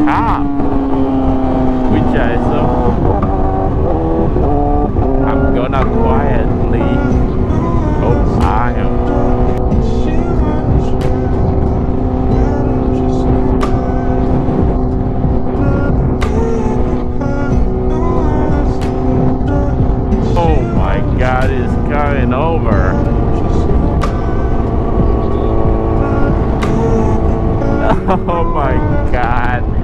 cop, which I saw. I'm gonna quietly hope I am. Oh my God, it's coming over. Oh my God.